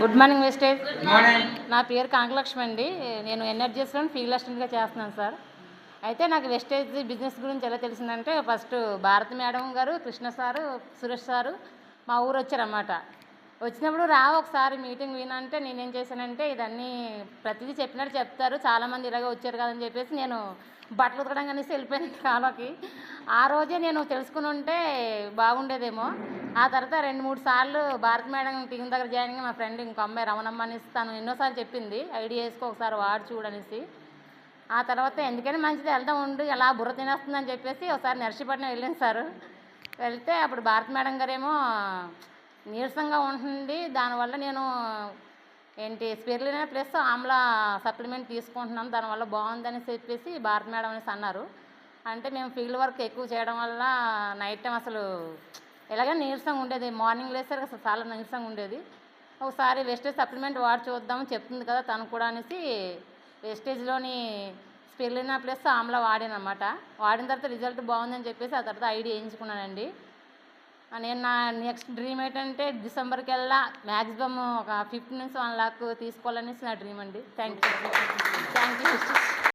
Good morning wastage. Morning. నా పేరు కాంకలక్ష్మి అండి. నేను ఎన్ఆర్జీఎస్లో ఫీల్డ్ అసిస్టెంట్గా చేస్తున్నాను సార్. అయితే నాకు వెస్టేజ్ బిజినెస్ గురించి ఎలా తెలిసిందంటే, ఫస్ట్ భారతి మేడం గారు, కృష్ణ సారు, సురేష్ సారు మా ఊరు వచ్చారన్నమాట. వచ్చినప్పుడు ఒకసారి మీటింగ్ వినంటే నేనేం చేశానంటే, ఇదన్నీ ప్రతిదీ చెప్పినట్టు చెప్తారు, చాలామంది ఇలాగే వచ్చారు కదని చెప్పేసి నేను బట్టలు ఉతకడం అనేసి వెళ్ళిపోయాను కాలోకి. ఆ రోజే నేను తెలుసుకుని ఉంటే బాగుండేదేమో. ఆ తర్వాత 2-3 సార్లు భారతి మేడం టీం దగ్గర జాయిన్ అయ్యి మా ఫ్రెండ్ ఇంకో అమ్మాయి రమణమ్మ అనేసి తను ఎన్నోసార్లు చెప్పింది, ఐడియా వేసుకో ఒకసారి వాడు చూడనేసి. ఆ తర్వాత ఎందుకని మంచిది వెళ్దాం ఉండు, ఎలా బుర్ర తినేస్తుందని చెప్పేసి ఒకసారి నర్సీపట్నం వెళ్ళాను సార్. వెళ్తే అప్పుడు భారతి మేడం గారేమో నీరసంగా ఉంటుంది, దానివల్ల నేను స్పిరులినా ప్లస్ ఆమ్లా సప్లిమెంట్ తీసుకుంటున్నాను, దానివల్ల బాగుందని చెప్పేసి భారతి మేడం అనేసి అన్నారు. అంటే మేము ఫీల్డ్ వర్క్ ఎక్కువ చేయడం వల్ల నైట్ టైం అసలు ఎలాగైనా నీరసంగా ఉండేది, మార్నింగ్ లేసరికి అసలు చాలా నీరసంగా ఉండేది. ఒకసారి వెస్టేజ్ సప్లిమెంట్ వాడి చూద్దామని చెప్తుంది కదా తను కూడా అనేసి వెస్టేజ్లోని స్పిరులినా ప్లస్ ఆమ్లా వాడాను అనమాట. వాడిన తర్వాత రిజల్ట్ బాగుందని చెప్పేసి ఆ తర్వాత ఐడి వేయించుకున్నానండి. నేను నా నెక్స్ట్ డ్రీమ్ ఏంటంటే డిసెంబర్కి వెళ్ళా మ్యాక్సిమం ఒక 50 నుంచి 1 లాక్ తీసుకోవాలనేసి నా డ్రీమ్ అండి. Thank you.